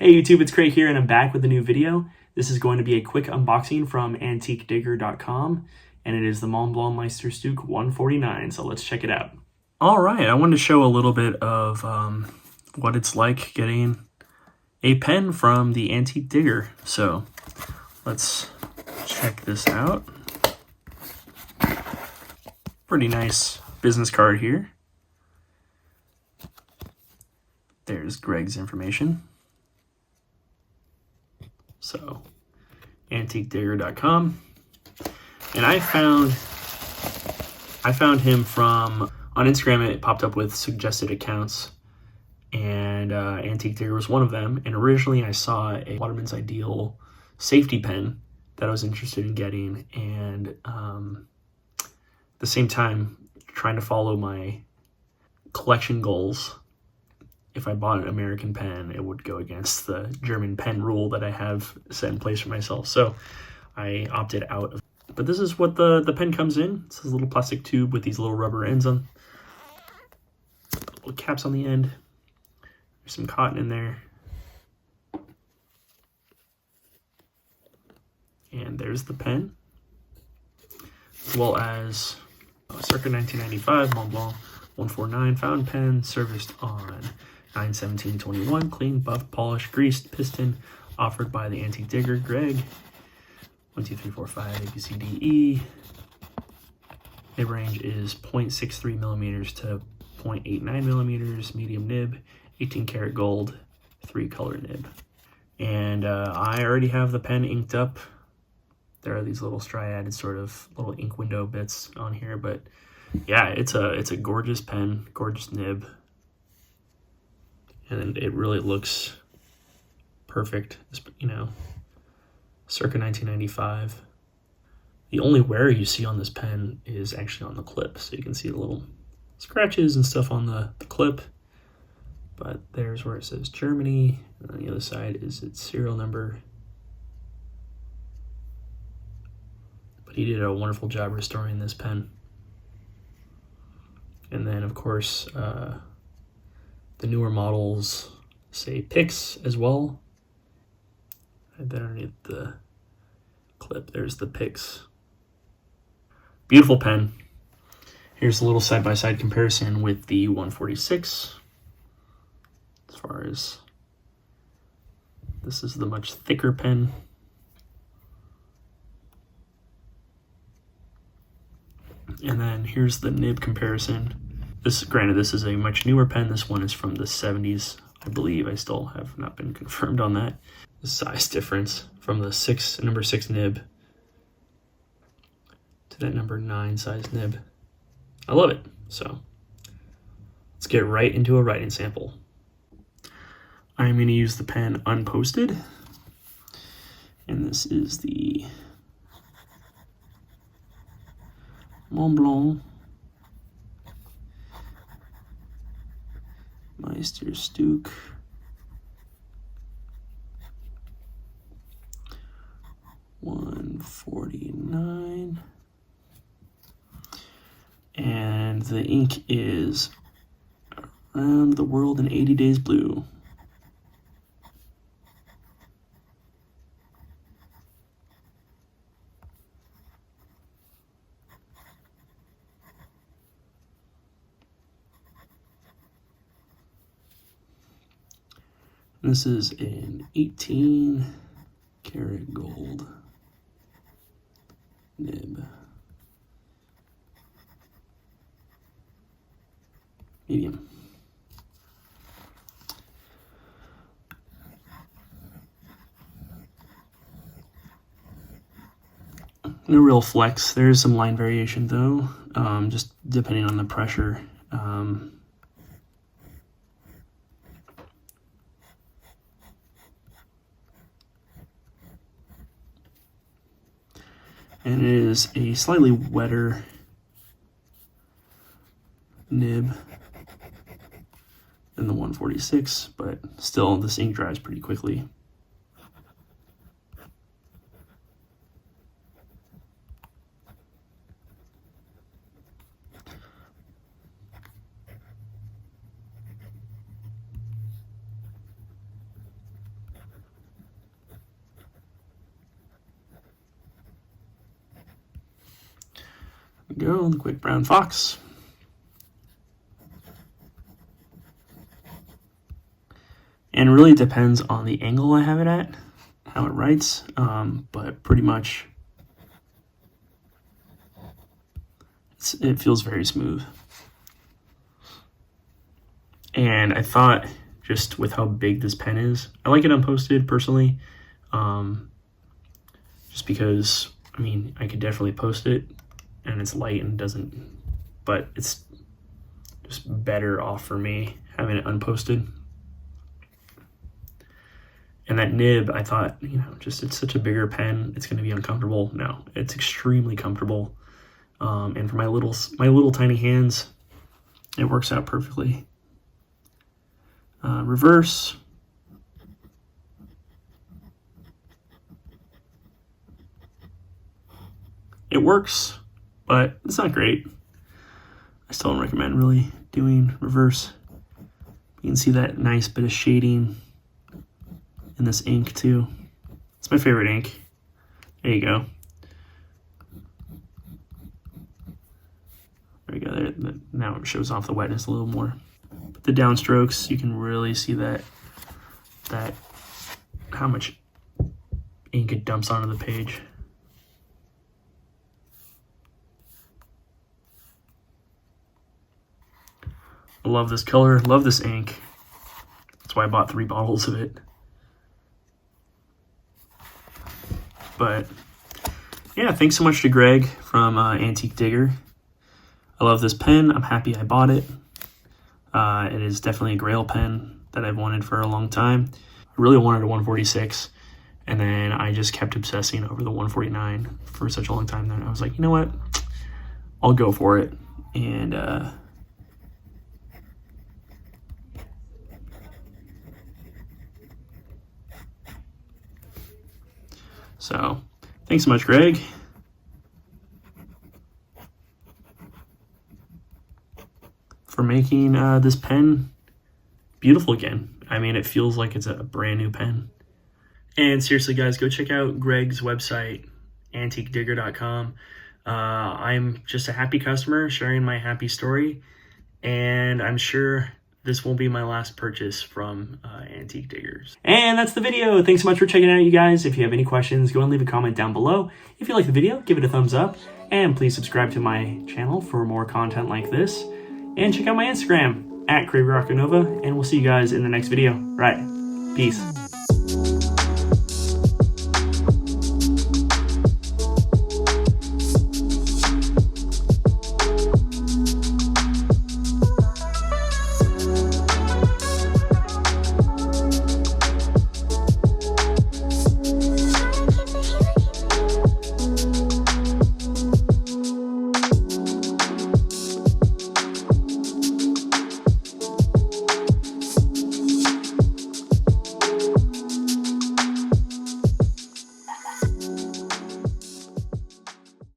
Hey YouTube, it's Craig here and I'm back with a new video. This is going to be a quick unboxing from antiquedigger.com and it is the Montblanc Meisterstück 149, so let's check it out. Alright, I wanted to show a little bit of what it's like getting a pen from the Antique Digger. So let's check this out. Pretty nice business card here. There's Greg's information. So, antiquedigger.com. And I found him from, on Instagram it popped up with suggested accounts, and Antique Digger was one of them. And originally I saw a Waterman's Ideal safety pen that I was interested in getting, and at the same time trying to follow my collection goals. If I bought an American pen, it would go against the German pen rule that I have set in place for myself. So I opted out. But this is what the pen comes in. It's this little plastic tube with these little rubber ends on, little caps on the end. There's some cotton in there. And there's the pen, as well as circa 1995 Montblanc 149 fountain pen, serviced on 9/17/21, clean, buff, polished, greased piston, offered by the Antique Digger, Greg. 1, 2, 3, 4, 5, A, B, C, D, E. Nib range is 0.63 millimeters to 0.89 millimeters, medium nib, 18 karat gold, 3-color nib. And I already have the pen inked up. There are these little striated sort of little ink window bits on here, but yeah, it's a gorgeous pen, gorgeous nib. And it really looks perfect, you know, circa 1995. The only wear you see on this pen is actually on the clip, so you can see the little scratches and stuff on the clip. But there's where it says Germany, and on the other side is its serial number. But he did a wonderful job restoring this pen. And then, of course, the newer models say Pix as well. And then underneath the clip, there's the Pix. Beautiful pen. Here's a little side-by-side comparison with the 146. As far as this is the much thicker pen. And then here's the nib comparison. Granted, this is a much newer pen. This one is from the 70s, I believe. I still have not been confirmed on that. The size difference from the number 6 nib to that number 9 size nib. I love it. So let's get right into a writing sample. I'm going to use the pen unposted. And this is the Montblanc Meisterstück 149, and the ink is Around the World in 80 Days Blue. This is an 18 karat gold nib. Medium. No real flex. There is some line variation though, just depending on the pressure. And it is a slightly wetter nib than the 146, but still this ink dries pretty quickly. There we go, the quick brown fox. And it really depends on the angle I have it at, how it writes, but pretty much it feels very smooth. And I thought, just with how big this pen is, I like it unposted personally, just because, I mean, I could definitely post it, and it's light and doesn't, but it's just better off for me having it unposted. And that nib, I thought, you know, just it's such a bigger pen, it's going to be uncomfortable. No, it's extremely comfortable. And for my little tiny hands, it works out perfectly. Reverse. It works, but it's not great. I still don't recommend really doing reverse. You can see that nice bit of shading in this ink too. It's my favorite ink. There you go. There we go. There, now it shows off the wetness a little more. But the downstrokes, you can really see that how much ink it dumps onto the page. I love this color, love this ink. That's why I bought 3 bottles of it. But yeah, thanks so much to Greg from Antique Digger. I love this pen. I'm happy I bought it. It is definitely a grail pen that I've wanted for a long time. I really wanted a 146, and then I just kept obsessing over the 149 for such a long time. Then I was like, you know what? I'll go for it. And so thanks so much, Greg. For making this pen beautiful again. I mean, it feels like it's a brand new pen. And seriously, guys, go check out Greg's website, antiquedigger.com. I'm just a happy customer sharing my happy story, and I'm sure this won't be my last purchase from Antique Diggers. And that's the video. Thanks so much for checking it out, you guys. If you have any questions, go and leave a comment down below. If you like the video, give it a thumbs up, and please subscribe to my channel for more content like this. And check out my Instagram, @Roccanova, and we'll see you guys in the next video. Right, peace.